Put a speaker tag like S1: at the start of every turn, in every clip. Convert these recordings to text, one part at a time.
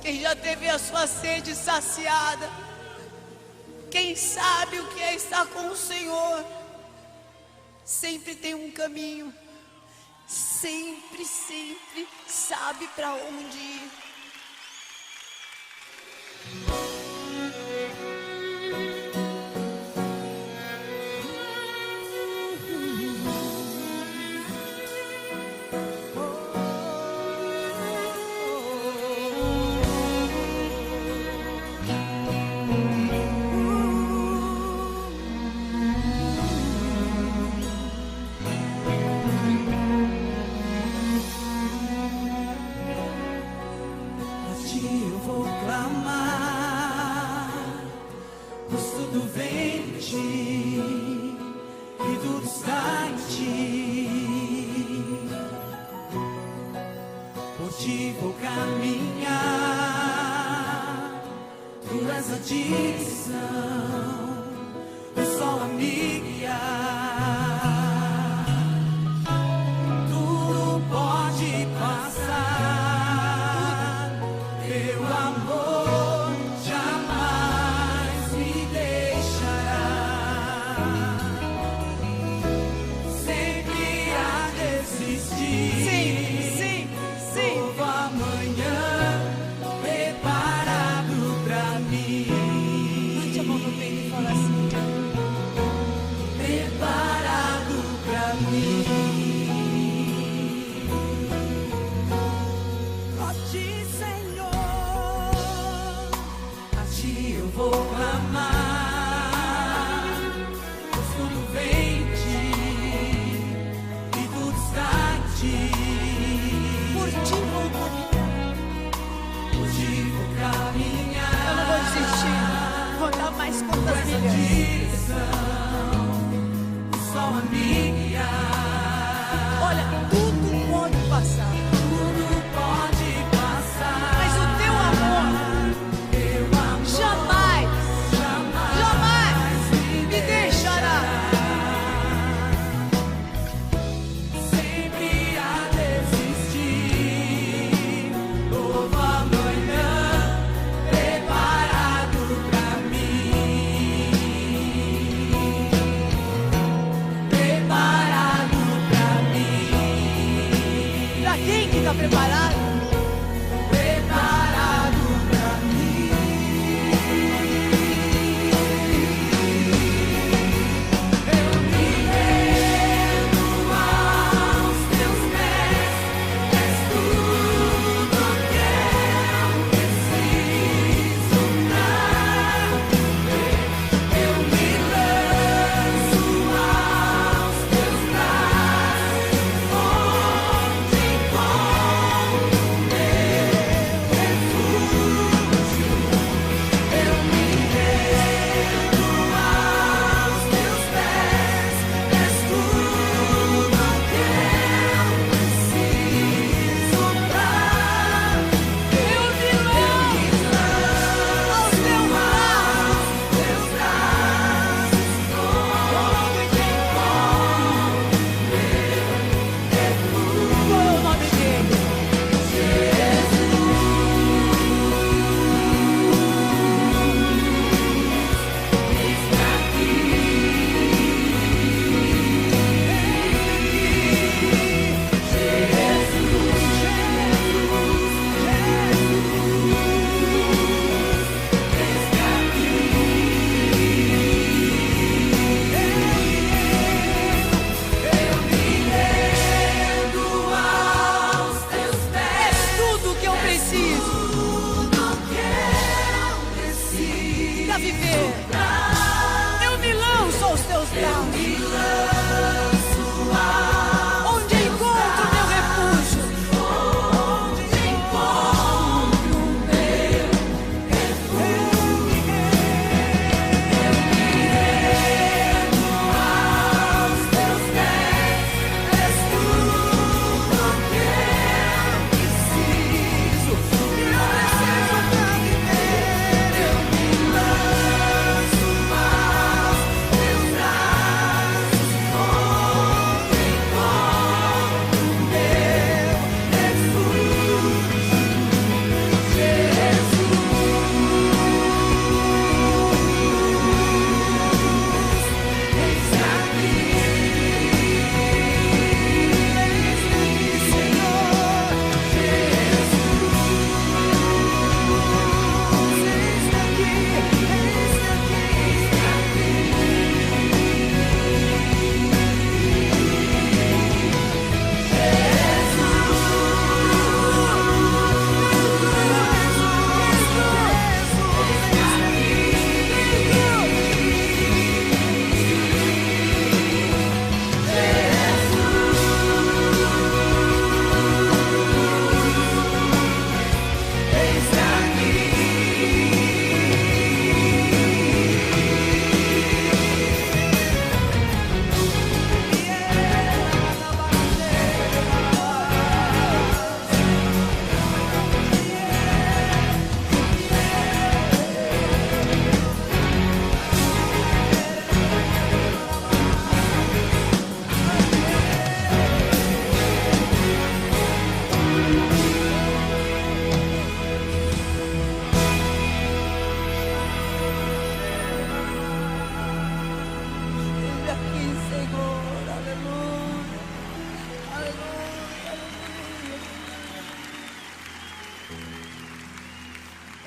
S1: Quem já teve a sua sede saciada, quem sabe o que é estar com o Senhor, sempre tem um caminho, sempre sabe para onde ir.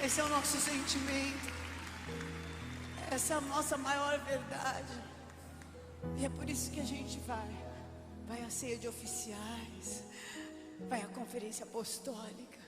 S1: Esse é o nosso sentimento. Essa é a nossa maior verdade. E é por isso que a gente vai à ceia de oficiais, vai à conferência apostólica.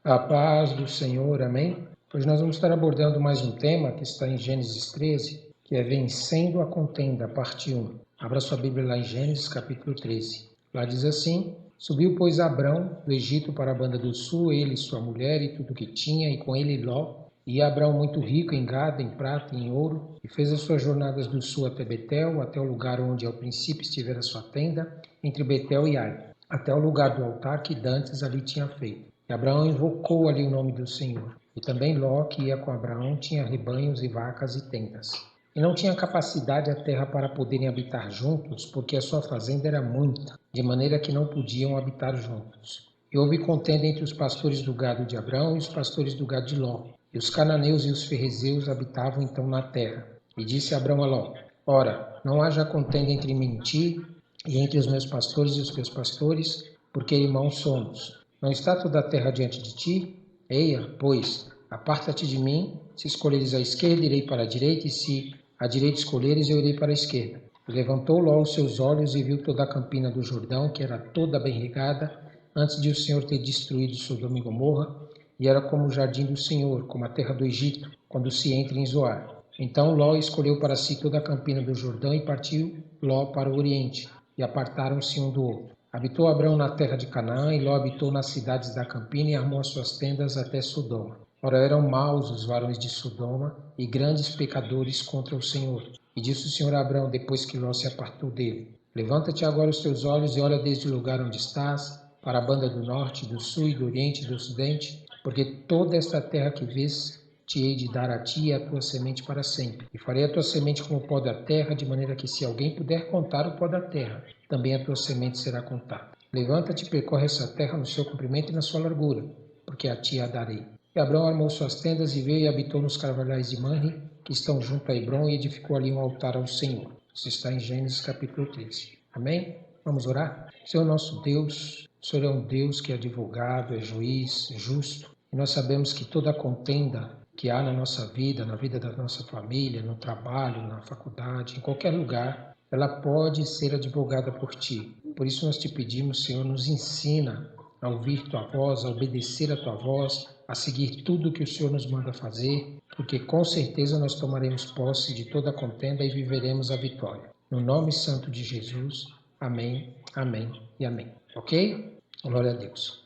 S2: A paz do Senhor, amém? Hoje nós vamos estar abordando mais um tema que está em Gênesis 13, que é Vencendo a Contenda, parte 1. Abra sua Bíblia lá em Gênesis capítulo 13. Lá diz assim: Subiu, pois, Abrão do Egito para a banda do sul, ele, sua mulher e tudo o que tinha, e com ele Ló. E Abrão, muito rico em gado, em prata e em ouro, e fez as suas jornadas do sul até Betel, até o lugar onde ao princípio estivera sua tenda, entre Betel e Ai, até o lugar do altar que dantes ali tinha feito. E Abraão invocou ali o nome do Senhor. E também Ló, que ia com Abraão, tinha rebanhos e vacas e tendas. E não tinha capacidade a terra para poderem habitar juntos, porque a sua fazenda era muita, de maneira que não podiam habitar juntos. E houve contenda entre os pastores do gado de Abrão e os pastores do gado de Ló. E os cananeus e os ferrezeus habitavam então na terra. E disse Abrão a Ló: Ora, não haja contenda entre mim e ti, e entre os meus pastores e os teus pastores, porque irmãos somos. Não está toda a terra diante de ti? Eia, pois, aparta-te de mim. Se escolheres a esquerda, irei para a direita, e se a direita escolheres, eu irei para a esquerda. E levantou Ló os seus olhos e viu toda a campina do Jordão, que era toda bem regada, antes de o Senhor ter destruído Sodoma e Gomorra, e era como o jardim do Senhor, como a terra do Egito, quando se entra em Zoar. Então Ló escolheu para si toda a campina do Jordão e partiu Ló para o oriente, e apartaram-se um do outro. Habitou Abrão na terra de Canaã, e Ló habitou nas cidades da campina e armou as suas tendas até Sodoma. Ora, eram maus os varões de Sodoma e grandes pecadores contra o Senhor. E disse o Senhor a Abrão, depois que Ló se apartou dele: Levanta-te agora os teus olhos e olha desde o lugar onde estás, para a banda do norte, do sul e do oriente e do ocidente, porque toda esta terra que vês te hei de dar a ti e a tua semente para sempre. E farei a tua semente como o pó da terra, de maneira que se alguém puder contar o pó da terra, também a tua semente será contada. Levanta-te e percorre essa terra no seu comprimento e na sua largura, porque a ti a darei. E Abrão armou suas tendas e veio e habitou nos carvalhais de Manre, que estão junto a Hebrom, e edificou ali um altar ao Senhor. Isso está em Gênesis capítulo 13. Amém? Vamos orar? Senhor nosso Deus, o Senhor é um Deus que é advogado, é juiz, é justo. E nós sabemos que toda contenda que há na nossa vida, na vida da nossa família, no trabalho, na faculdade, em qualquer lugar, ela pode ser advogada por Ti. Por isso nós te pedimos, Senhor, nos ensina a ouvir Tua voz, a obedecer a Tua voz, a seguir tudo o que o Senhor nos manda fazer, porque com certeza nós tomaremos posse de toda a contenda e viveremos a vitória. No nome santo de Jesus, amém, amém e amém. Ok? Glória a Deus.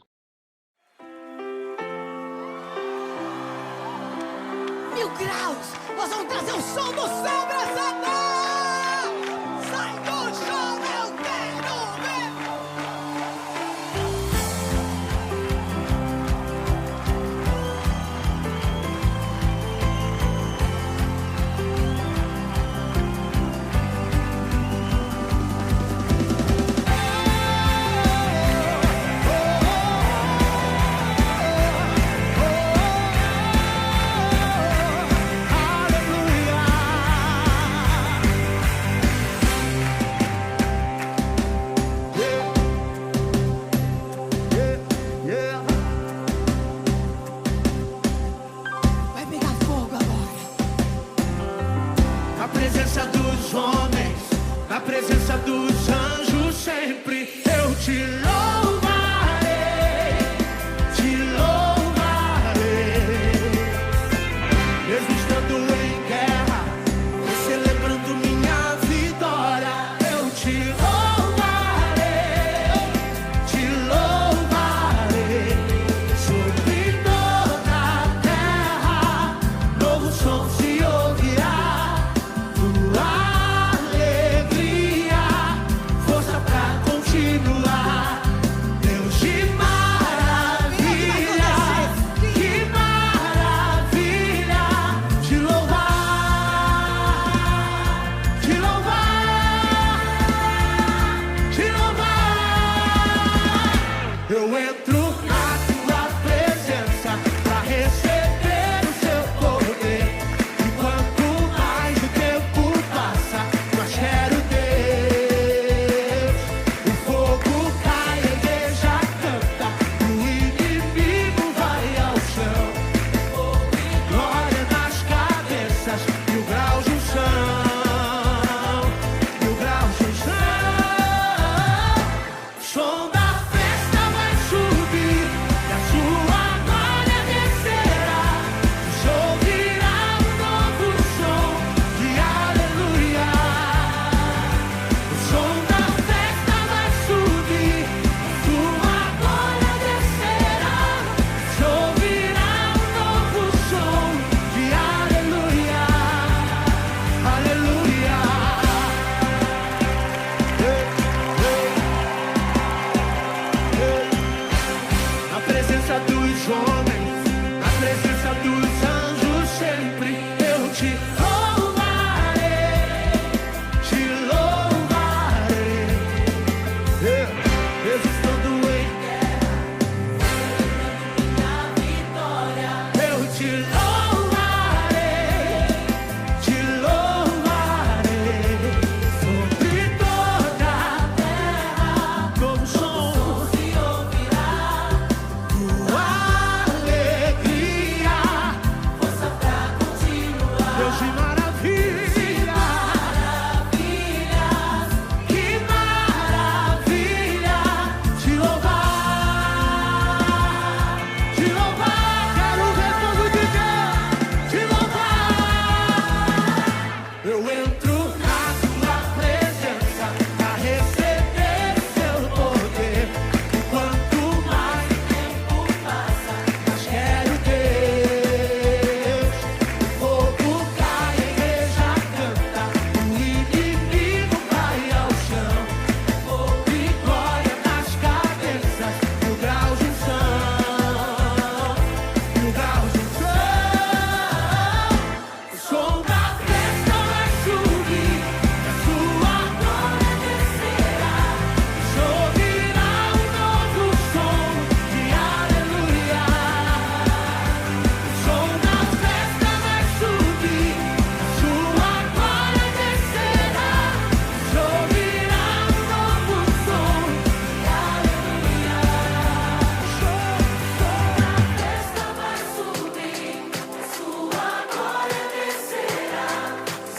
S1: 1000 graus, nós vamos trazer o som do céu pra essa noite. Sai do chão, eu quero ver.
S3: presença dos homens, na presença dos anjos, sempre eu te louvarei, te louvarei. Eu estou doente, minha vitória. Eu te louvarei, te louvarei. Sobre toda a terra, novo som se ouvirá. Tua alegria, força pra continuar. Deus de maravilhas, que maravilha te louvar, te louvar. Quero ver todo dia te louvar. Eu entro na tua presença pra receber seu poder. E quanto mais o tempo passa, mais quero Deus. O fogo cai, a igreja canta, o inimigo vai ao chão. Fogo e glória nas cabeças, mil graus de unção, mil graus de unção. O som da festa vai subir, a sua glória descerá. Choverá um novo som de aleluia. O som da festa vai subir, a sua glória descerá. Choverá um novo som de aleluia. O som da festa vai subir, a sua glória descerá.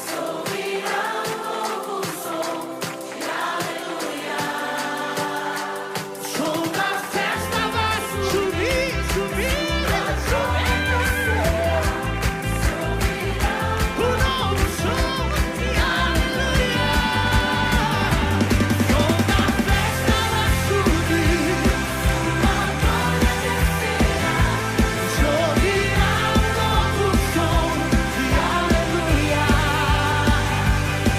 S3: Choverá um novo som de aleluia. O som da festa vai subir, subir, subir, descerá. Choverá um novo som de aleluia. O som da festa vai subir, a glória descerá. Choverá um novo som de aleluia.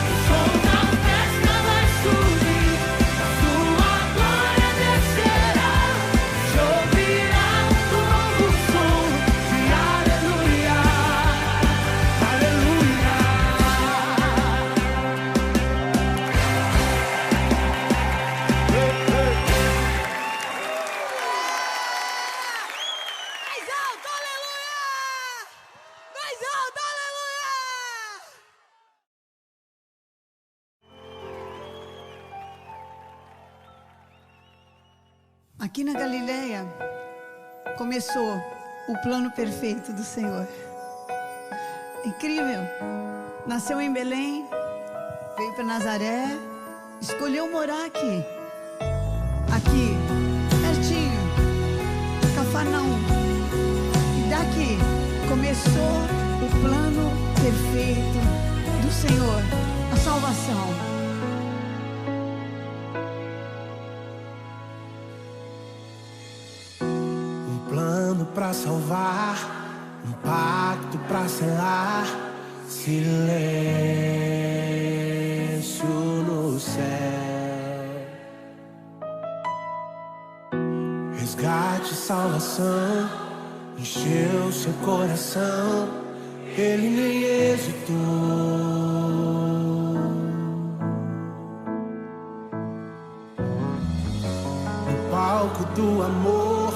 S3: O som da festa vai subir, a sua glória descerá. Choverá um novo som de aleluia. Aleluia.
S1: Mais alto, aleluia! Mais alto, aleluia! Aqui na Galileia começou o plano perfeito do Senhor. Incrível. Nasceu em Belém, veio para Nazaré, escolheu morar aqui. Aqui, pertinho, Cafarnaum. E daqui começou o plano perfeito do Senhor, a salvação.
S3: Um plano pra salvar, um pacto pra selar, silêncio no céu. Resgate, salvação, encheu seu coração, ele nem hesitou. No palco do amor,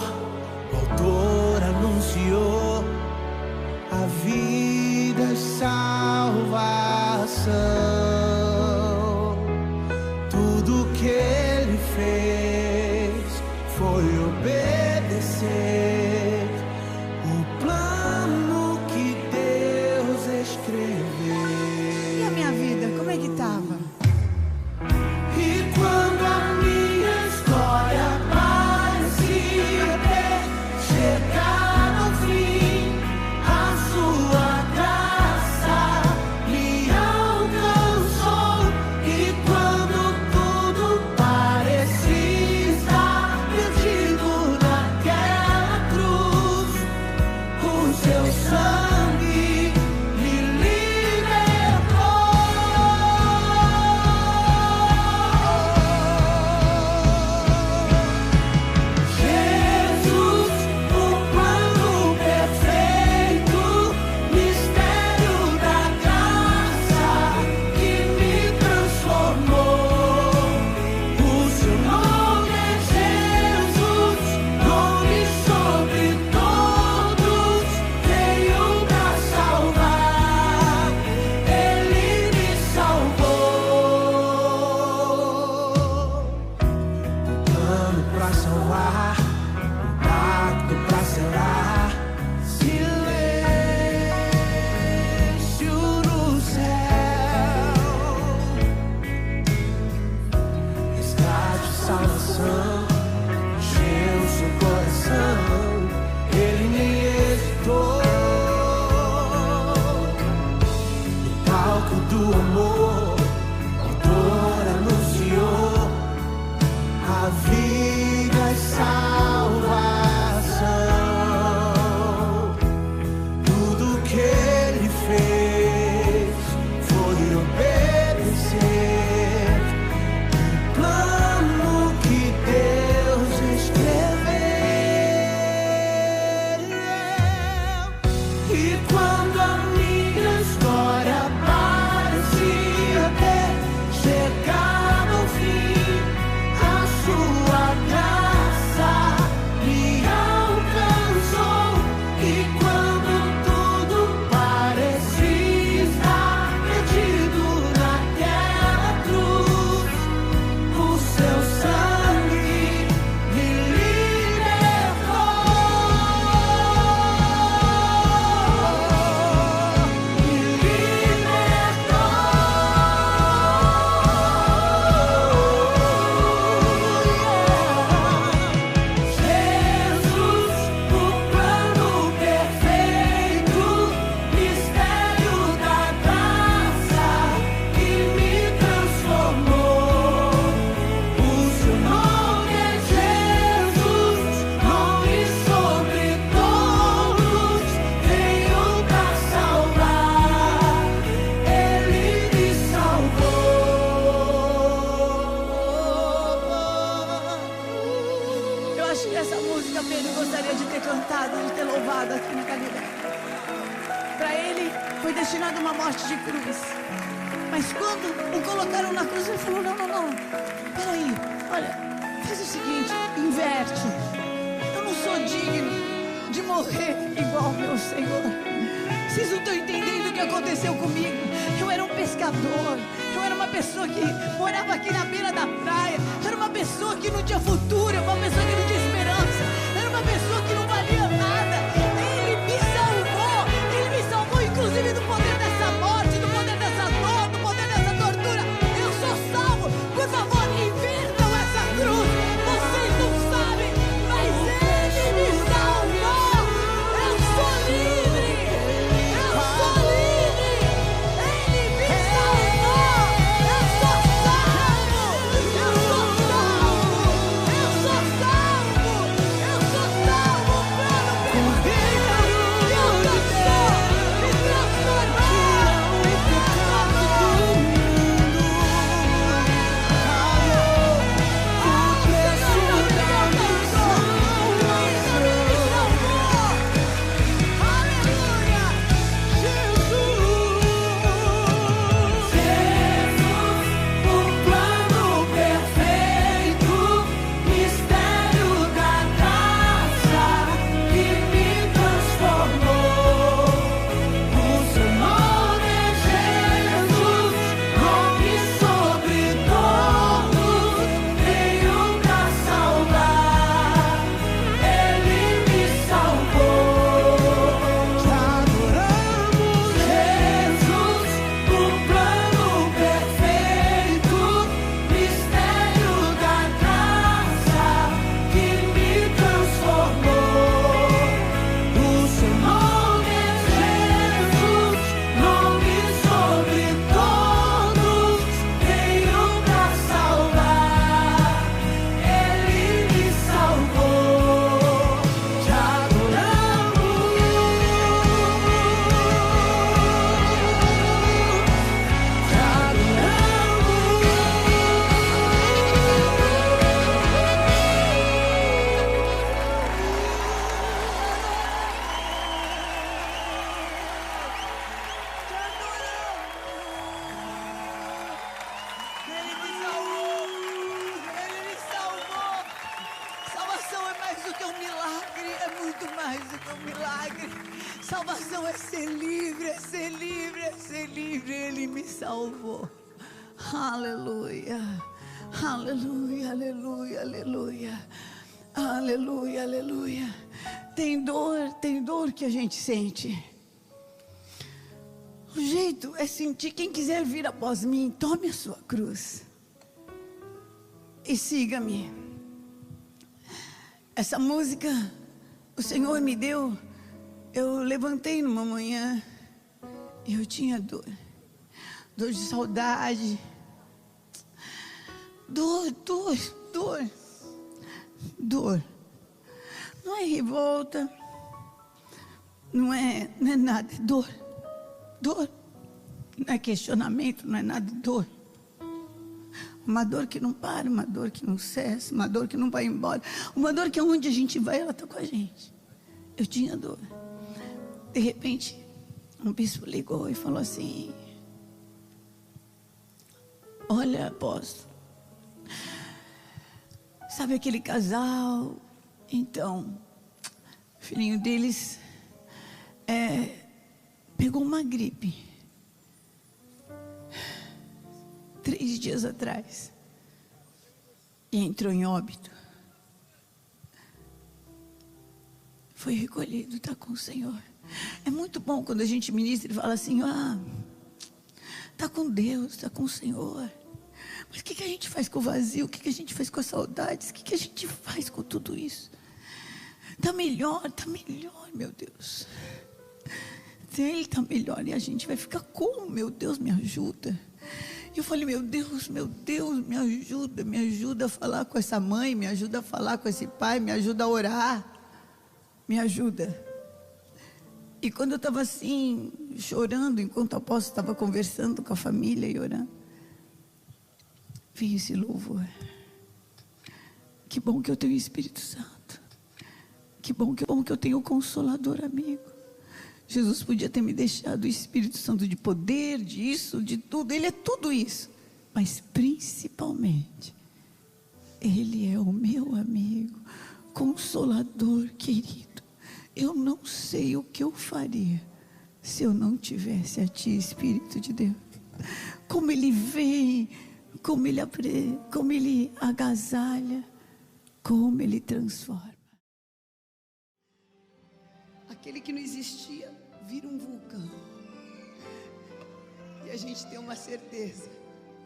S3: o autor anunciou a vida e salvação. Tudo que ele fez foi obedecer o plano que Deus escreveu.
S1: E a minha vida, como é que tava?
S3: E quando a minha história parecia
S1: levado aqui na Galileia. Para ele foi destinada uma morte de cruz. Mas quando o colocaram na cruz, ele falou: não, peraí, olha, faz o seguinte, inverte. Eu não sou digno de morrer igual ao meu Senhor. Vocês não estão entendendo o que aconteceu comigo. Eu era um pescador, eu era uma pessoa que morava aqui na beira da praia, eu era uma pessoa que não tinha futuro, uma pessoa que não tinha esperança, era uma pessoa que não valia nada. Ele me salvou inclusive do poder dessa morte, do poder dessa dor, do poder dessa tortura. Eu sou salvo. Por favor, invertam essa cruz. Vocês não sabem, mas Ele me salvou. Eu sou livre. Eu sou livre. Ele me salvou. Eu sou salvo. Eu sou salvo. Eu sou salvo. Eu sou salvo. Plano perfeito. Deus cantou. Me transformou. Me transformou. Ele me salvou. Ele me salvou. Salvação é mais do que um milagre. É muito mais do que um milagre. Salvação é ser livre, é ser livre, é ser livre. Ele me salvou. Aleluia. Aleluia, aleluia, aleluia. Aleluia, aleluia. Tem dor que a gente sente. O jeito é sentir. Quem quiser vir após mim, tome a sua cruz e siga-me. Essa música o Senhor me deu. Eu levantei numa manhã e eu tinha dor de saudade, dor. Não é revolta, não é nada, é dor. Não é questionamento, não é nada, de dor. Uma dor que não para, uma dor que não cessa, uma dor que não vai embora, uma dor que aonde a gente vai, ela está com a gente. Eu tinha dor. De repente, um bispo ligou e falou assim: olha, apóstolo, sabe aquele casal? Então, o filhinho deles pegou uma gripe 3 dias atrás e entrou em óbito. Foi recolhido, está com o Senhor. É muito bom quando a gente ministra e fala assim: está com Deus, está com o Senhor. Mas o que a gente faz com o vazio? O que a gente faz com as saudades? O que a gente faz com tudo isso? Está melhor, meu Deus. Ele está melhor e a gente vai ficar como? Meu Deus, me ajuda. E eu falei: meu Deus, me ajuda a falar com essa mãe, me ajuda a falar com esse pai, me ajuda a orar, me ajuda. E quando eu estava assim, chorando, enquanto o apóstolo estava conversando com a família e orando, veio esse louvor. Que bom que eu tenho o Espírito Santo. Que Que bom que eu tenho o Consolador, amigo. Jesus podia ter me deixado o Espírito Santo de poder, disso, de tudo. Ele é tudo isso. Mas principalmente, Ele é o meu amigo, Consolador querido. Eu não sei o que eu faria se eu não tivesse a Ti, Espírito de Deus. Como Ele vem, como Ele agasalha, como Ele transforma. Aquele que não existia vira um vulcão. E a gente tem uma certeza: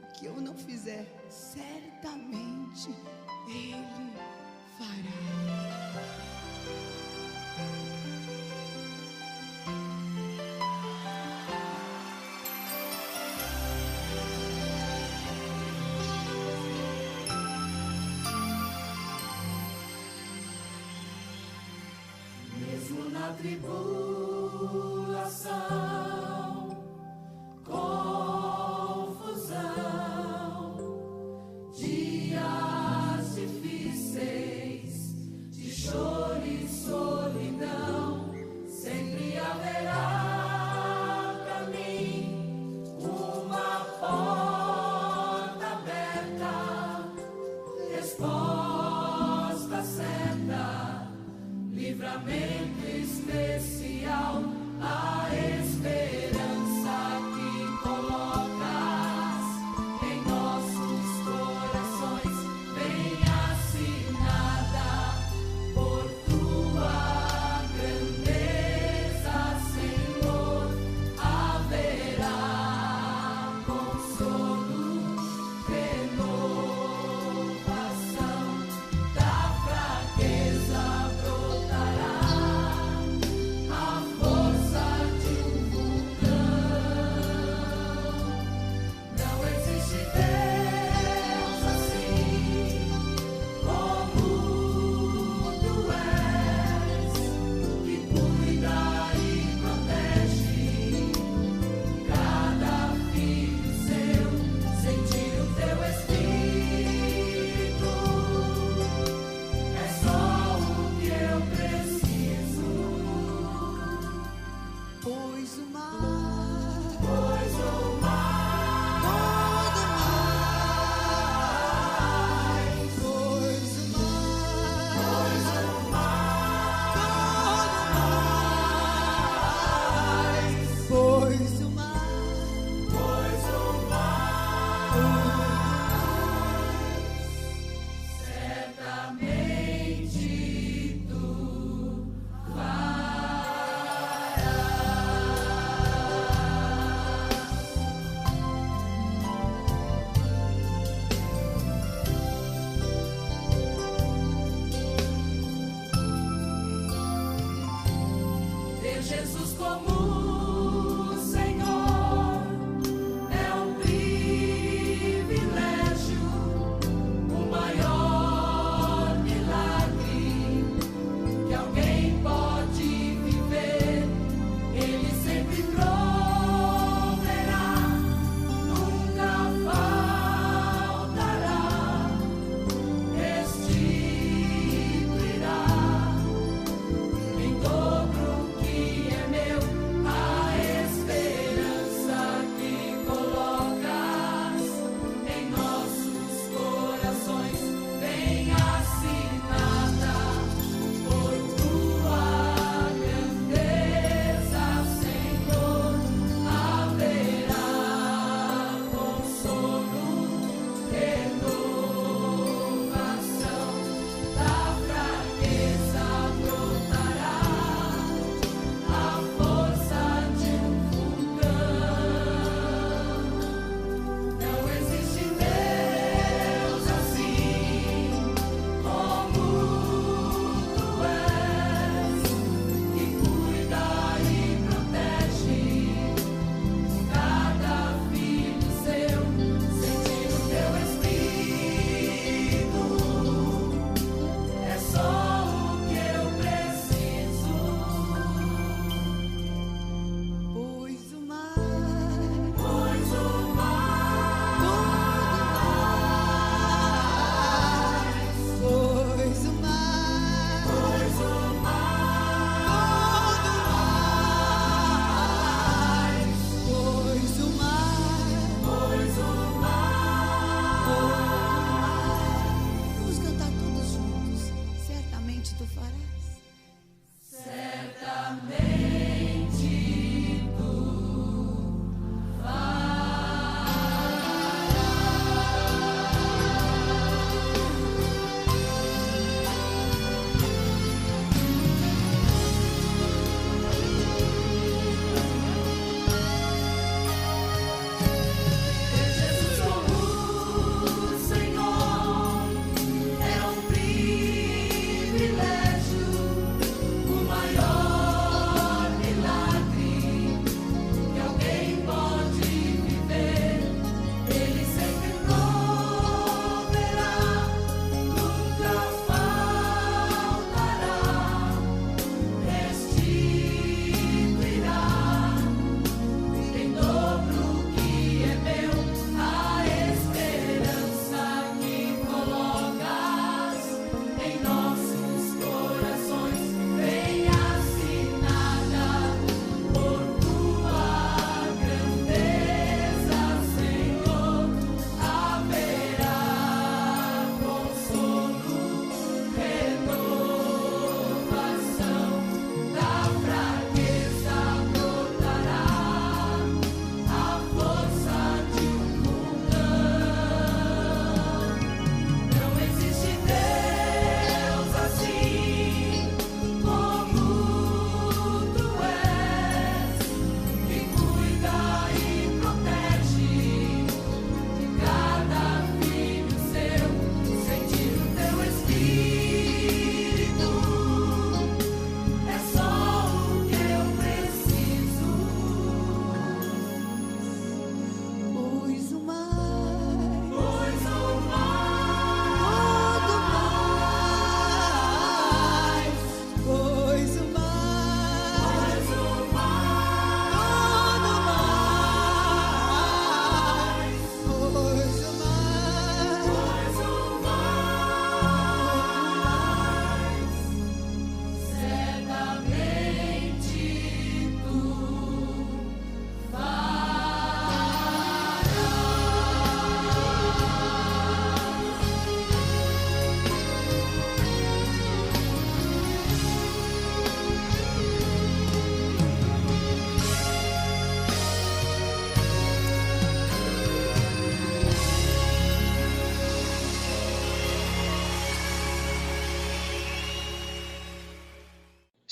S1: o que eu não fizer, certamente Ele fará.
S4: Mesmo na tribulação, confusão, dias difíceis, de choro e solidão, sempre haverá pra mim uma porta aberta, resposta certa, livramento especial, a esperança que colocas em nossos corações, bem assinada por tua grandeza, Senhor. Haverá consolo, renovação, da fraqueza brotará a força de um vulcão. Não existe Deus assim como tu és, que cuida e protege cada filho seu. Sentir o teu espírito é só o que eu preciso.
S1: Pois o mar,
S4: Pois o mar,
S1: pois o mar,
S4: pois o mar,
S1: pois o mar,
S4: pois o mar, certamente tu ter Jesus como Senhor é um privilégio, o maior milagre que alguém pode viver. Ele sempre proverá, nunca faltará, restituirá em dobro o que é meu.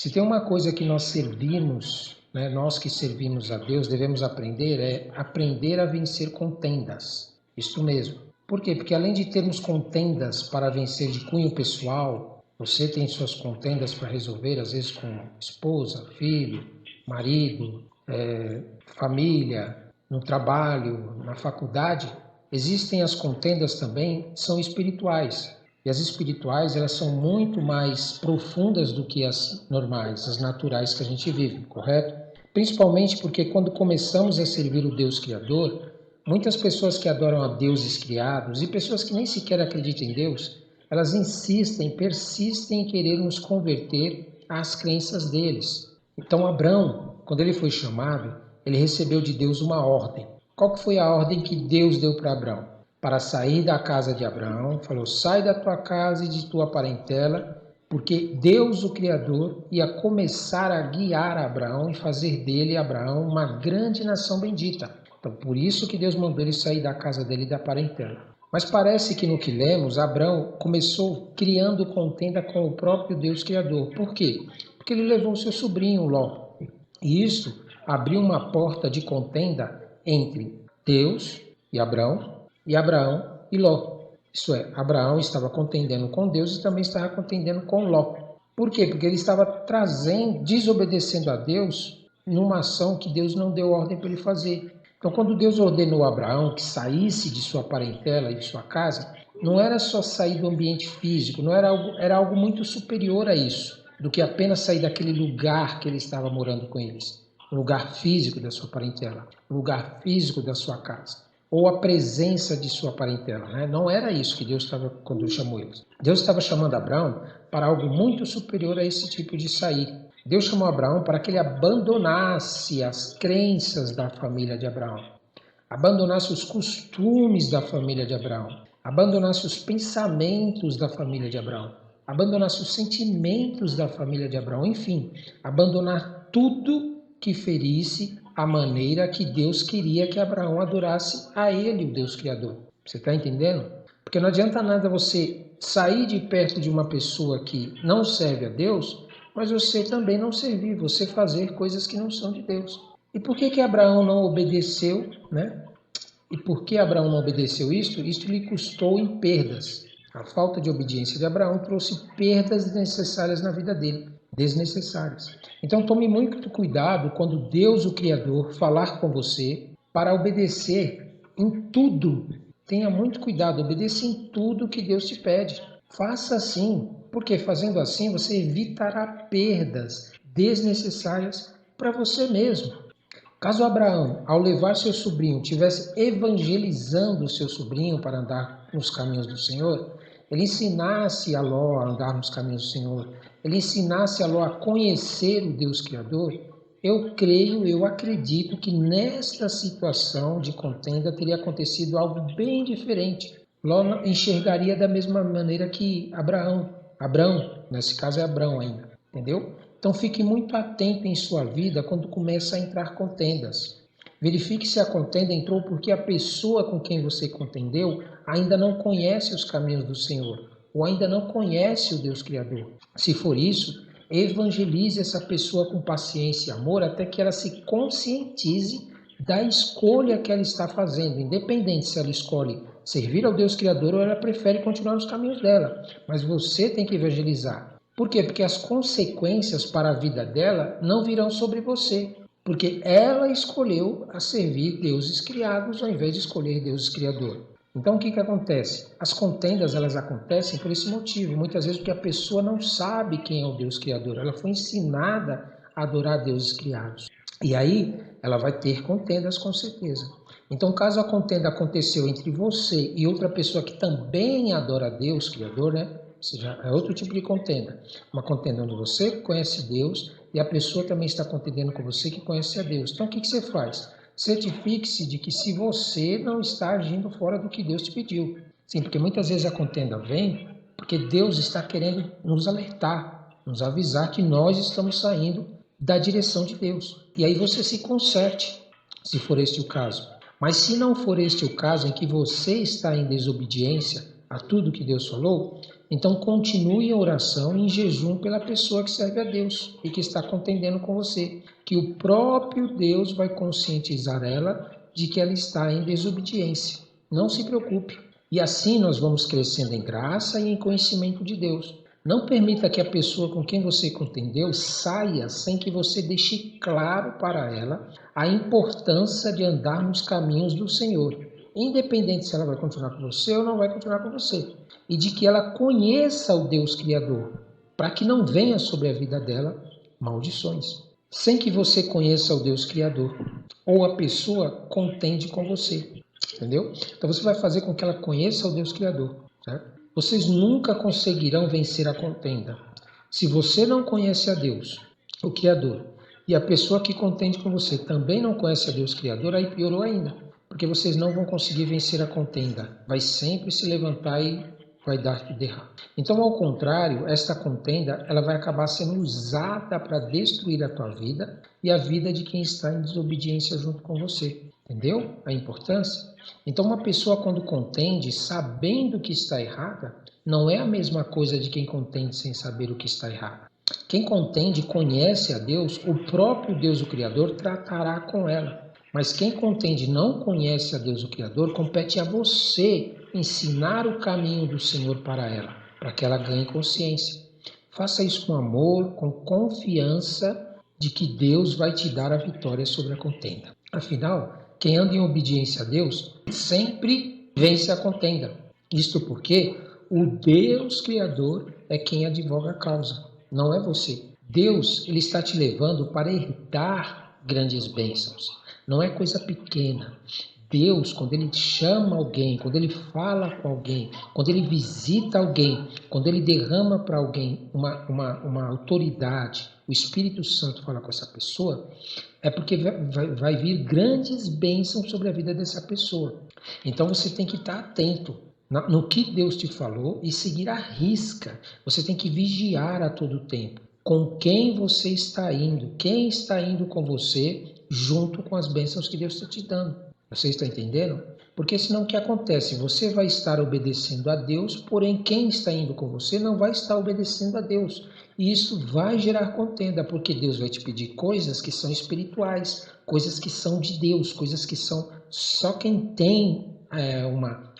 S2: Se tem uma coisa que nós servimos, né, nós que servimos a Deus, devemos aprender, é aprender a vencer contendas. Isso mesmo. Por quê? Porque além de termos contendas para vencer de cunho pessoal, você tem suas contendas para resolver, às vezes com esposa, filho, marido, família, no trabalho, na faculdade, existem as contendas também, são espirituais. E as espirituais, elas são muito mais profundas do que as normais, as naturais que a gente vive, correto? Principalmente porque quando começamos a servir o Deus Criador, muitas pessoas que adoram a deuses criados e pessoas que nem sequer acreditam em Deus, elas insistem, persistem em querer nos converter às crenças deles. Então Abrão, quando ele foi chamado, ele recebeu de Deus uma ordem. Qual que foi a ordem que Deus deu para Abrão? Para sair da casa de Abraão, falou, sai da tua casa e de tua parentela, porque Deus, o Criador, ia começar a guiar Abraão e fazer dele, Abraão, uma grande nação bendita. Então, por isso que Deus mandou ele sair da casa dele e da parentela. Mas parece que no que lemos, Abraão começou criando contenda com o próprio Deus Criador. Por quê? Porque ele levou o seu sobrinho Ló. E isso abriu uma porta de contenda entre Deus e Abraão e Ló. Isso é, Abraão estava contendendo com Deus e também estava contendendo com Ló. Por quê? Porque ele estava desobedecendo a Deus numa ação que Deus não deu ordem para ele fazer. Então, quando Deus ordenou a Abraão que saísse de sua parentela e de sua casa, não era só sair do ambiente físico, não era algo muito superior a isso, do que apenas sair daquele lugar que ele estava morando com eles. O lugar físico da sua parentela, o lugar físico da sua casa, ou a presença de sua parentela, né? Não era isso que Deus estava quando chamou eles. Deus estava chamando Abraão para algo muito superior a esse tipo de sair. Deus chamou Abraão para que ele abandonasse as crenças da família de Abraão, abandonasse os costumes da família de Abraão, abandonasse os pensamentos da família de Abraão, abandonasse os sentimentos da família de Abraão, enfim, abandonar tudo que ferisse a maneira que Deus queria que Abraão adorasse a ele, o Deus Criador. Você está entendendo? Porque não adianta nada você sair de perto de uma pessoa que não serve a Deus, mas você também não servir, você fazer coisas que não são de Deus. E por que Abraão não obedeceu, né? E por que Abraão não obedeceu isso? Isso lhe custou em perdas. A falta de obediência de Abraão trouxe perdas desnecessárias na vida dele. Desnecessárias. Então tome muito cuidado quando Deus, o Criador, falar com você para obedecer em tudo. Tenha muito cuidado, obedeça em tudo que Deus te pede. Faça assim, porque fazendo assim você evitará perdas desnecessárias para você mesmo. Caso Abraão, ao levar seu sobrinho, estivesse evangelizando o seu sobrinho para andar nos caminhos do Senhor, ele ensinasse a Ló a andar nos caminhos do Senhor, ele ensinasse a Ló a conhecer o Deus Criador, eu acredito que nesta situação de contenda teria acontecido algo bem diferente. Ló enxergaria da mesma maneira que Abraão, nesse caso é Abrão ainda, entendeu? Então fique muito atento em sua vida quando começa a entrar contendas. Verifique se a contenda entrou porque a pessoa com quem você contendeu ainda não conhece os caminhos do Senhor, ou ainda não conhece o Deus Criador. Se for isso, evangelize essa pessoa com paciência e amor até que ela se conscientize da escolha que ela está fazendo, independente se ela escolhe servir ao Deus Criador ou ela prefere continuar nos caminhos dela. Mas você tem que evangelizar. Por quê? Porque as consequências para a vida dela não virão sobre você. Porque ela escolheu a servir deuses criados ao invés de escolher Deus Criador. Então o que acontece? As contendas elas acontecem por esse motivo. Muitas vezes porque a pessoa não sabe quem é o Deus Criador. Ela foi ensinada a adorar deuses criados. E aí ela vai ter contendas com certeza. Então caso a contenda aconteceu entre você e outra pessoa que também adora Deus Criador, né? Ou seja, é outro tipo de contenda. Uma contenda onde você conhece Deus e a pessoa também está contendendo com você que conhece a Deus. Então o que você faz? Certifique-se de que se você não está agindo fora do que Deus te pediu. Sim, porque muitas vezes a contenda vem porque Deus está querendo nos alertar, nos avisar que nós estamos saindo da direção de Deus. E aí você se conserte, se for este o caso. Mas se não for este o caso em que você está em desobediência a tudo que Deus falou, Então continue em oração e em jejum pela pessoa que serve a Deus e que está contendendo com você, que o próprio Deus vai conscientizar ela de que ela está em desobediência. Não se preocupe. E assim nós vamos crescendo em graça e em conhecimento de Deus. Não permita que a pessoa com quem você contendeu saia sem que você deixe claro para ela a importância de andar nos caminhos do Senhor, independente se ela vai continuar com você ou não vai continuar com você, e de que ela conheça o Deus Criador, para que não venha sobre a vida dela maldições. Sem que você conheça o Deus Criador, ou a pessoa contende com você, entendeu? Então você vai fazer com que ela conheça o Deus Criador, certo? Vocês nunca conseguirão vencer a contenda. Se você não conhece a Deus, o Criador, e a pessoa que contende com você também não conhece a Deus Criador, aí piorou ainda, porque vocês não vão conseguir vencer a contenda. Vai sempre se levantar e vai dar tudo errado. Então, ao contrário, esta contenda ela vai acabar sendo usada para destruir a tua vida e a vida de quem está em desobediência junto com você. Entendeu a importância? Então, uma pessoa quando contende sabendo que está errada, não é a mesma coisa de quem contende sem saber o que está errado. Quem contende conhece a Deus, o próprio Deus, o Criador, tratará com ela. Mas quem contende não conhece a Deus, o Criador, compete a você ensinar o caminho do Senhor para ela, para que ela ganhe consciência. Faça isso com amor, com confiança de que Deus vai te dar a vitória sobre a contenda. Afinal, quem anda em obediência a Deus sempre vence a contenda. Isto porque o Deus Criador é quem advoga a causa, não é você. Deus, ele está te levando para herdar grandes bênçãos. Não é coisa pequena. Deus, quando ele chama alguém, quando ele fala com alguém, quando ele visita alguém, quando ele derrama para alguém uma autoridade, o Espírito Santo fala com essa pessoa, é porque vai vir grandes bênçãos sobre a vida dessa pessoa. Então você tem que estar atento no que Deus te falou e seguir à risca. Você tem que vigiar a todo tempo com quem você está indo, quem está indo com você junto com as bênçãos que Deus está te dando. Você está entendendo? Porque senão o que acontece? Você vai estar obedecendo a Deus, porém quem está indo com você não vai estar obedecendo a Deus. E isso vai gerar contenda, porque Deus vai te pedir coisas que são espirituais, coisas que são de Deus, coisas que são só quem tem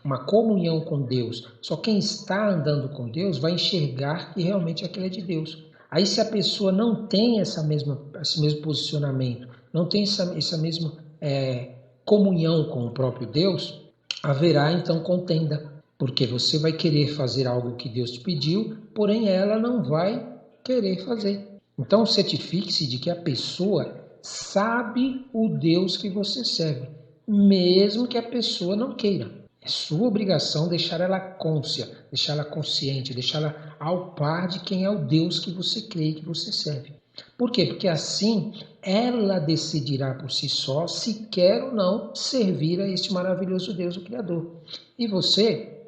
S2: uma comunhão com Deus, só quem está andando com Deus vai enxergar que realmente aquilo é de Deus. Aí se a pessoa não tem esse mesmo posicionamento, não tem essa mesma comunhão com o próprio Deus, haverá então contenda, porque você vai querer fazer algo que Deus te pediu, porém ela não vai querer fazer. Então certifique-se de que a pessoa sabe o Deus que você serve, mesmo que a pessoa não queira. É sua obrigação deixar ela cônscia, deixar ela consciente, deixar ela ao par de quem é o Deus que você crê e que você serve. Por quê? Porque assim ela decidirá por si só se quer ou não servir a este maravilhoso Deus, o Criador. E você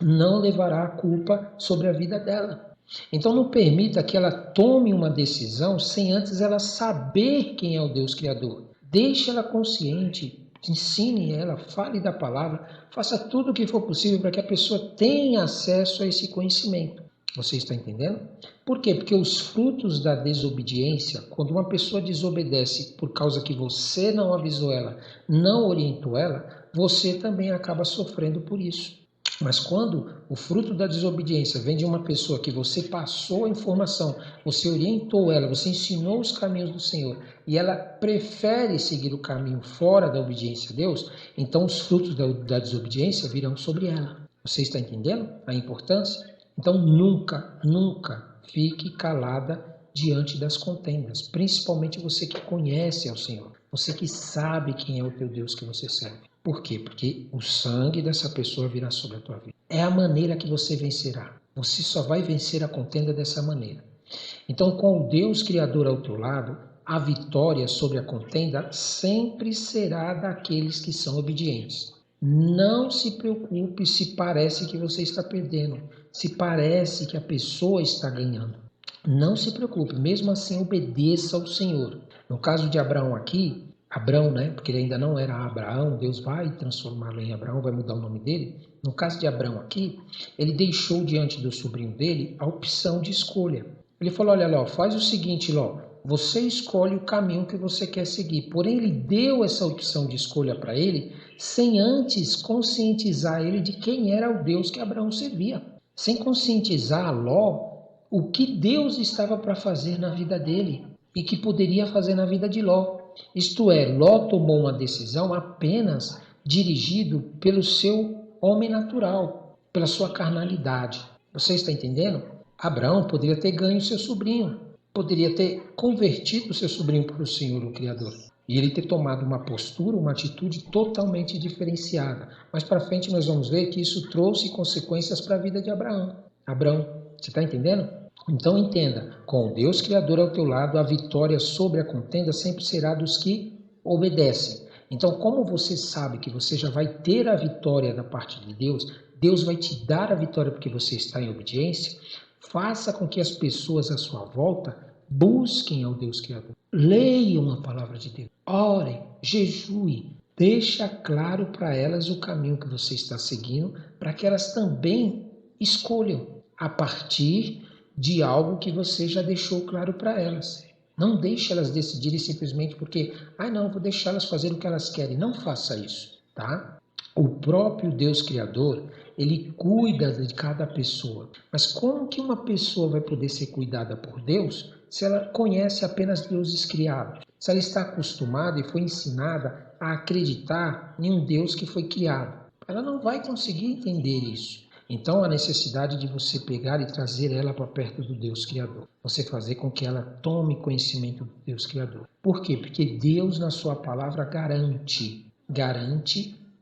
S2: não levará a culpa sobre a vida dela. Então não permita que ela tome uma decisão sem antes ela saber quem é o Deus Criador. Deixe ela consciente, ensine ela, fale da palavra, faça tudo o que for possível para que a pessoa tenha acesso a esse conhecimento. Você está entendendo? Por quê? Porque os frutos da desobediência, quando uma pessoa desobedece por causa que você não avisou ela, não orientou ela, você também acaba sofrendo por isso. Mas quando o fruto da desobediência vem de uma pessoa que você passou a informação, você orientou ela, você ensinou os caminhos do Senhor e ela prefere seguir o caminho fora da obediência a Deus, então os frutos da desobediência virão sobre ela. Você está entendendo a importância? Então nunca fique calada diante das contendas, principalmente você que conhece ao Senhor, você que sabe quem é o teu Deus que você serve. Por quê? Porque o sangue dessa pessoa virá sobre a tua vida. É a maneira que você vencerá. Você só vai vencer a contenda dessa maneira. Então, com o Deus Criador ao teu lado, a vitória sobre a contenda sempre será daqueles que são obedientes. Não se preocupe se parece que você está perdendo, se parece que a pessoa está ganhando. Não se preocupe, mesmo assim obedeça ao Senhor. No caso de Abraão aqui, Abrão, né? Porque ele ainda não era Abraão, Deus vai transformá-lo em Abraão, vai mudar o nome dele. No caso de Abrão aqui, ele deixou diante do sobrinho dele a opção de escolha. Ele falou, olha Ló, faz o seguinte Ló, você escolhe o caminho que você quer seguir. Porém, ele deu essa opção de escolha para ele, sem antes conscientizar ele de quem era o Deus que Abraão servia. Sem conscientizar Ló o que Deus estava para fazer na vida dele e que poderia fazer na vida de Ló. Isto é, Ló tomou uma decisão apenas dirigido pelo seu homem natural, pela sua carnalidade. Você está entendendo? Abraão poderia ter ganho seu sobrinho, poderia ter convertido seu sobrinho para o Senhor, o Criador. E ele ter tomado uma postura, uma atitude totalmente diferenciada. Mas para frente nós vamos ver que isso trouxe consequências para a vida de Abraão. Abraão, você está entendendo? Então entenda, com o Deus Criador ao teu lado, a vitória sobre a contenda sempre será dos que obedecem. Então, como você sabe que você já vai ter a vitória da parte de Deus, Deus vai te dar a vitória porque você está em obediência, faça com que as pessoas à sua volta busquem ao Deus Criador. Leiam a palavra de Deus, orem, jejuem, deixa claro para elas o caminho que você está seguindo, para que elas também escolham a partir de algo que você já deixou claro para elas. Não deixe elas decidirem simplesmente porque, vou deixar elas fazer o que elas querem. Não faça isso, tá? O próprio Deus Criador, ele cuida de cada pessoa. Mas como que uma pessoa vai poder ser cuidada por Deus se ela conhece apenas deuses criados? Se ela está acostumada e foi ensinada a acreditar em um Deus que foi criado? Ela não vai conseguir entender isso. Então, a necessidade de você pegar e trazer ela para perto do Deus Criador. Você fazer com que ela tome conhecimento do Deus Criador. Por quê? Porque Deus, na sua palavra, garante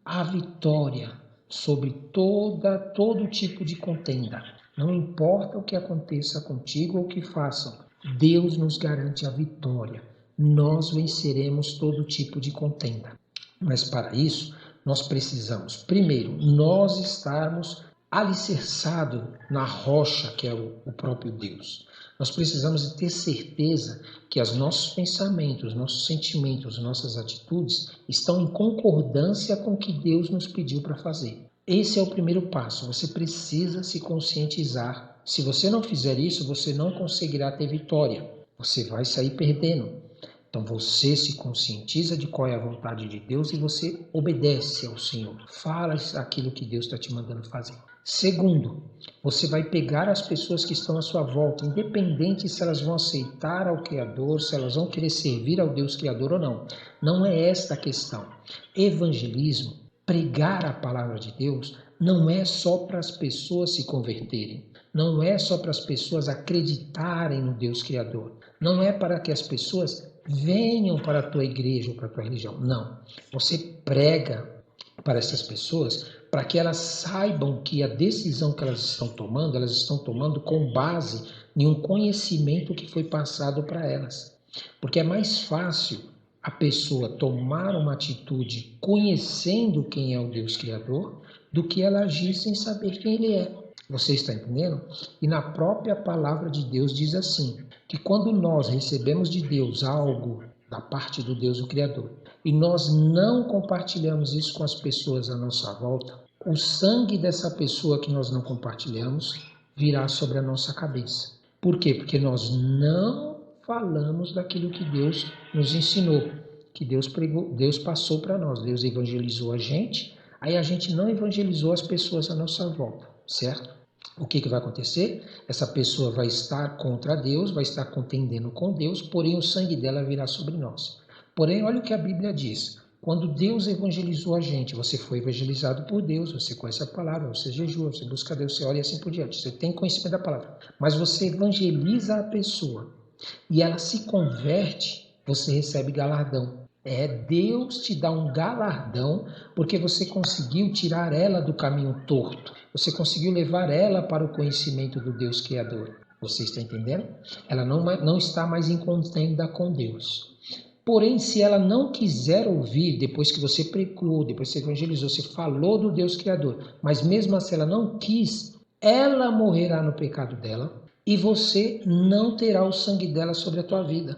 S2: a vitória sobre todo tipo de contenda. Não importa o que aconteça contigo ou o que façam, Deus nos garante a vitória. Nós venceremos todo tipo de contenda. Mas para isso, nós precisamos, primeiro, nós estarmos alicerçado na rocha que é o próprio Deus. Nós precisamos ter certeza que os nossos pensamentos, nossos sentimentos, nossas atitudes estão em concordância com o que Deus nos pediu para fazer. Esse é o primeiro passo, você precisa se conscientizar. Se você não fizer isso, você não conseguirá ter vitória, você vai sair perdendo. Então você se conscientiza de qual é a vontade de Deus e você obedece ao Senhor. Fala aquilo que Deus está te mandando fazer. Segundo, você vai pegar as pessoas que estão à sua volta, independente se elas vão aceitar ao Criador, se elas vão querer servir ao Deus Criador ou não. Não é esta a questão. Evangelismo, pregar a palavra de Deus, não é só para as pessoas se converterem. Não é só para as pessoas acreditarem no Deus Criador. Não é para que as pessoas venham para a tua igreja ou para a tua religião. Não. Você prega para essas pessoas para que elas saibam que a decisão que elas estão tomando com base em um conhecimento que foi passado para elas. Porque é mais fácil a pessoa tomar uma atitude conhecendo quem é o Deus Criador do que ela agir sem saber quem Ele é. Você está entendendo? E na própria palavra de Deus diz assim, que quando nós recebemos de Deus algo da parte do Deus o Criador, e nós não compartilhamos isso com as pessoas à nossa volta, o sangue dessa pessoa que nós não compartilhamos virá sobre a nossa cabeça. Por quê? Porque nós não falamos daquilo que Deus nos ensinou, que Deus pregou, Deus passou para nós, Deus evangelizou a gente, aí a gente não evangelizou as pessoas à nossa volta, certo? O que vai acontecer? Essa pessoa vai estar contra Deus, vai estar contendendo com Deus, porém o sangue dela virá sobre nós. Porém, olha o que a Bíblia diz. Quando Deus evangelizou a gente, você foi evangelizado por Deus, você conhece a palavra, você jejua, você busca Deus, você ora e assim por diante. Você tem conhecimento da palavra. Mas você evangeliza a pessoa e ela se converte, você recebe galardão. Deus te dá um galardão porque você conseguiu tirar ela do caminho torto. Você conseguiu levar ela para o conhecimento do Deus Criador. Você está entendendo? Ela não está mais em contenda com Deus. Porém, se ela não quiser ouvir, depois que você pregou, depois que você evangelizou, você falou do Deus Criador, mas mesmo assim ela não quis, ela morrerá no pecado dela e você não terá o sangue dela sobre a tua vida.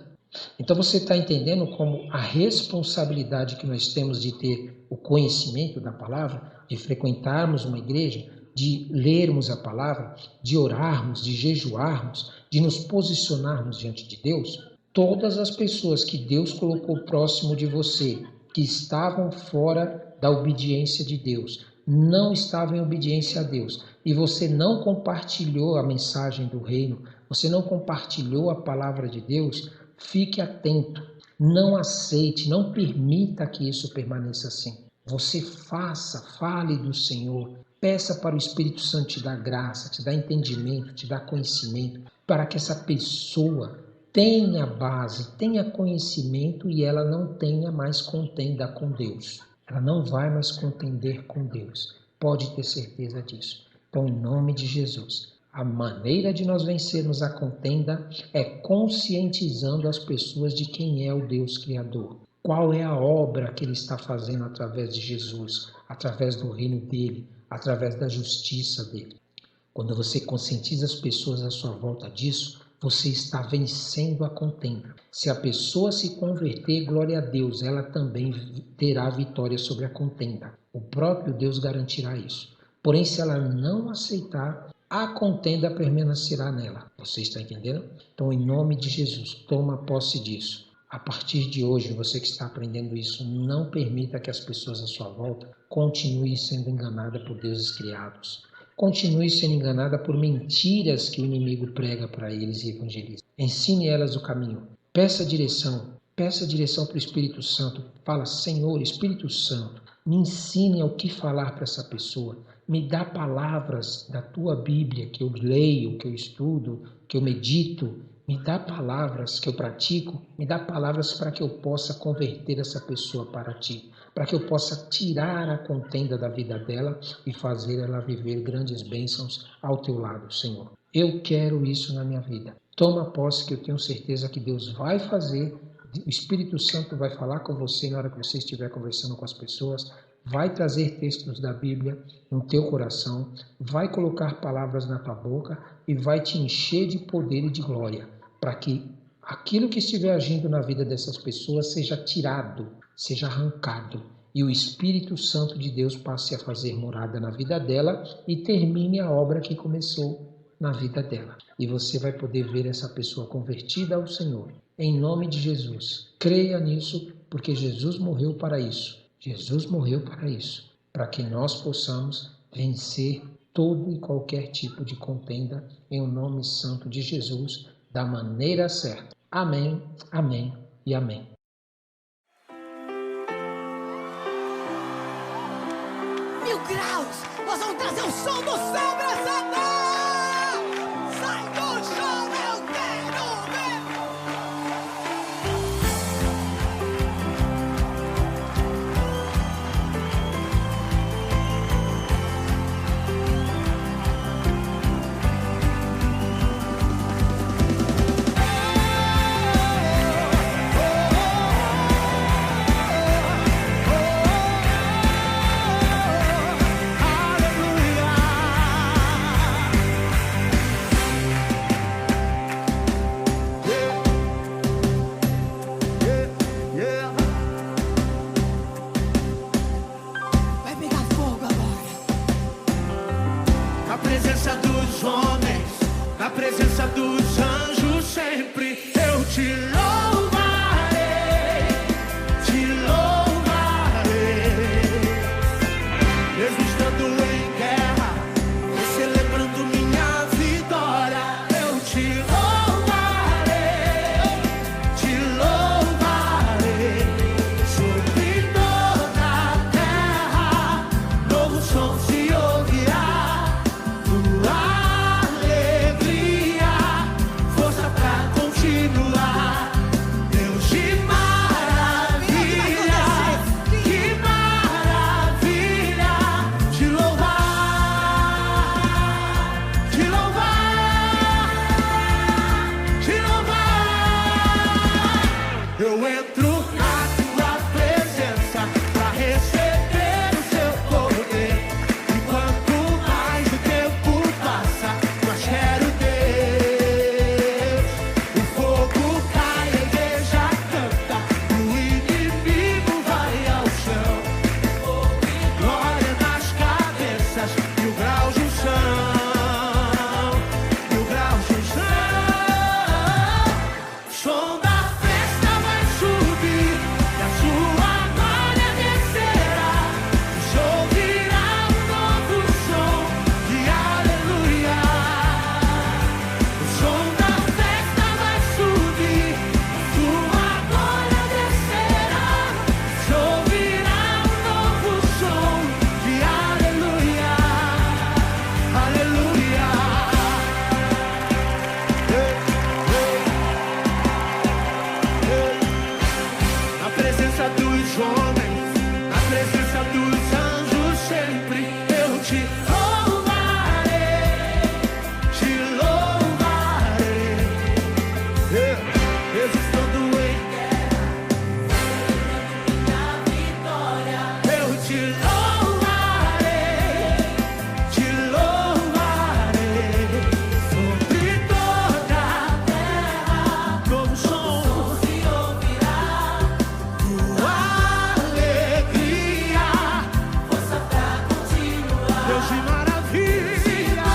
S2: Então você está entendendo como a responsabilidade que nós temos de ter o conhecimento da palavra, de frequentarmos uma igreja, de lermos a palavra, de orarmos, de jejuarmos, de nos posicionarmos diante de Deus? Todas as pessoas que Deus colocou próximo de você, que estavam fora da obediência de Deus, não estavam em obediência a Deus, e você não compartilhou a mensagem do reino, você não compartilhou a palavra de Deus, fique atento, não aceite, não permita que isso permaneça assim. Você fale do Senhor, peça para o Espírito Santo te dar graça, te dar entendimento, te dar conhecimento, para que essa pessoa tenha base, tenha conhecimento e ela não tenha mais contenda com Deus. Ela não vai mais contender com Deus. Pode ter certeza disso. Então, em nome de Jesus, a maneira de nós vencermos a contenda é conscientizando as pessoas de quem é o Deus Criador. Qual é a obra que Ele está fazendo através de Jesus, através do reino dEle, através da justiça dEle. Quando você conscientiza as pessoas à sua volta disso, você está vencendo a contenda. Se a pessoa se converter, glória a Deus, ela também terá vitória sobre a contenda. O próprio Deus garantirá isso. Porém, se ela não aceitar, a contenda permanecerá nela. Você está entendendo? Então, em nome de Jesus, toma posse disso. A partir de hoje, você que está aprendendo isso, não permita que as pessoas à sua volta continuem sendo enganadas por deuses criados. Continue sendo enganada por mentiras que o inimigo prega para eles e evangeliza. Ensine elas o caminho. Peça direção para o Espírito Santo. Fala, Senhor, Espírito Santo, me ensine o que falar para essa pessoa. Me dá palavras da tua Bíblia que eu leio, que eu estudo, que eu medito. Me dá palavras que eu pratico. Me dá palavras para que eu possa converter essa pessoa para ti. Para que eu possa tirar a contenda da vida dela e fazer ela viver grandes bênçãos ao teu lado, Senhor. Eu quero isso na minha vida. Toma posse que eu tenho certeza que Deus vai fazer. O Espírito Santo vai falar com você na hora que você estiver conversando com as pessoas, vai trazer textos da Bíblia no teu coração, vai colocar palavras na tua boca e vai te encher de poder e de glória, para que aquilo que estiver agindo na vida dessas pessoas seja tirado, seja arrancado, e o Espírito Santo de Deus passe a fazer morada na vida dela e termine a obra que começou na vida dela. E você vai poder ver essa pessoa convertida ao Senhor. Em nome de Jesus, creia nisso, porque Jesus morreu para isso. Jesus morreu para isso, para que nós possamos vencer todo e qualquer tipo de contenda em o nome santo de Jesus, da maneira certa. Amém, amém e amém.
S1: Mil graus, nós vamos trazer o som do céu pra essa terra. Sai do chão, eu quero ver. Vai pegar fogo agora.
S3: Na presença dos homens, na presença dos anjos, sempre eu te louvarei, te louvarei. Mesmo estando em guerra, celebrando minha vitória, eu te louvarei, te louvarei. Sobre toda a terra, novo som se ouvirá. Tua alegria, força pra continuar. Deus de maravilha, que maravilha, te louvar, te louvar, te louvar. Eu entro na tua presença pra receber o seu poder. E quanto mais o tempo passa, mais quero Deus. O fogo cai, a igreja dos homens, na presença dos anjos sempre eu te louvarei, te louvarei. Mesmo estando em guerra, minha vitória, eu te louvarei, te louvarei. Sobre toda a terra, como som se ouvirá, tua alegria, força pra continuar. Deus de maravilha,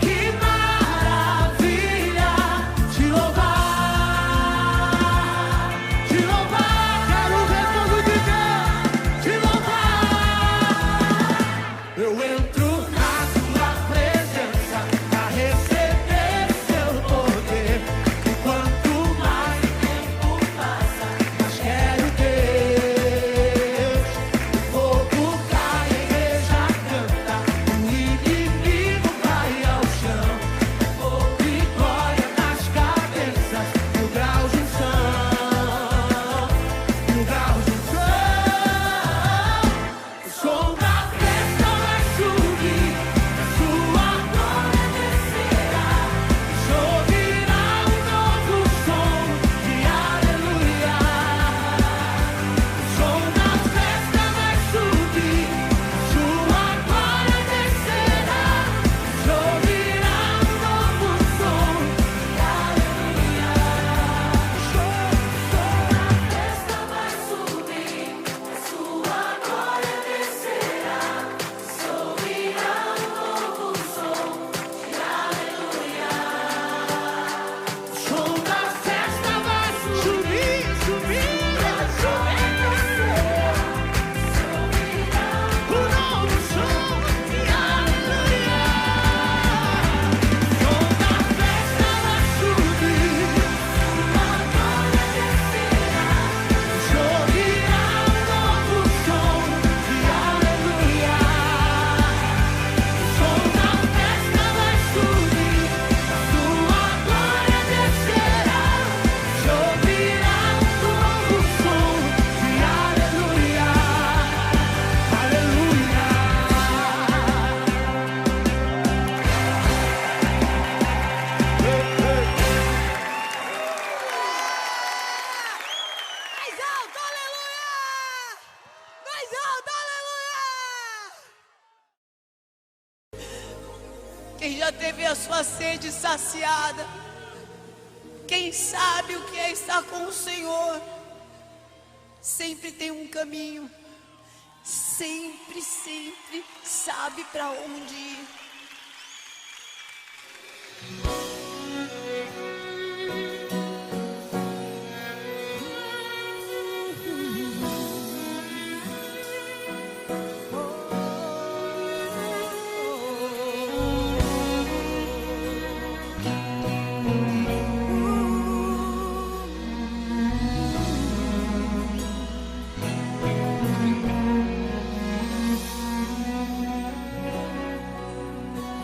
S3: que maravilha, te louvar, quero ver todo dia, te louvar. Eu entro na tua presença pra receber seu poder. E quanto mais o tempo passa, mais quero Deus. O fogo cai, a igreja canta, o inimigo cai ao chão. Fogo e glória nas cabeças, mil graus de unção, mil graus de unção. O som da festa vai subir, a sua glória descerá, e ouvirá um novo som de aleluia. O som da festa vai subir, a sua glória descerá, e ouvirá um novo som de aleluia. O som da festa vai subir, a sua glória descerá, se ouvirá um novo som de aleluia. O som da festa vai subir, descerá, se ouvirá um novo som de aleluia. O som da festa vai subir, a sua glória descerá, se ouvirá um novo som de aleluia. O som da festa vai subir, a sua glória descerá, se ouvirá um novo som de aleluia, aleluia.
S1: Mais alto, aleluia! Mais alto, aleluia! Quem já teve a sua sede saciada, quem sabe o que é estar com o Senhor, sempre tem um caminho, sempre sabe para onde ir.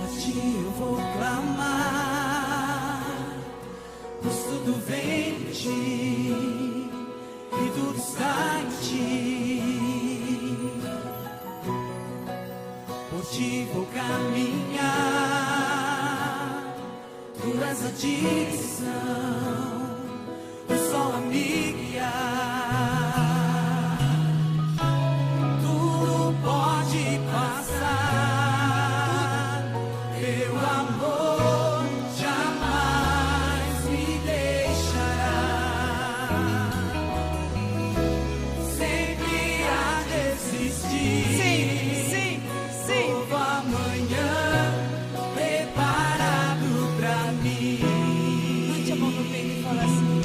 S3: A ti eu vou clamar, pois tudo vem de ti e tudo está em ti. Por ti vou caminhar, tu és a direção, o sol a me guiar. Tudo pode passar, teu amor jamais me deixará. Sempre há de existir novo amanhã preparado pra mim.
S1: Levante a mão no peito e fala assim: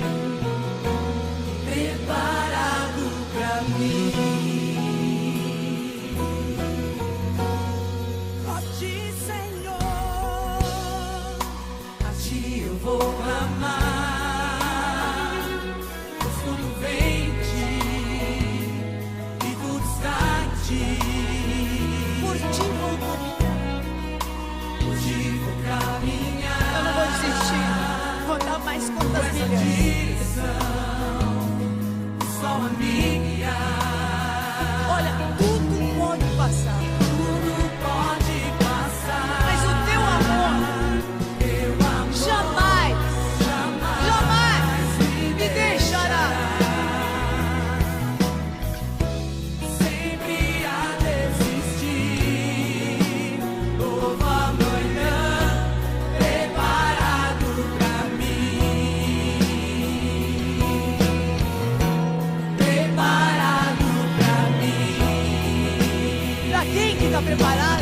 S1: preparado?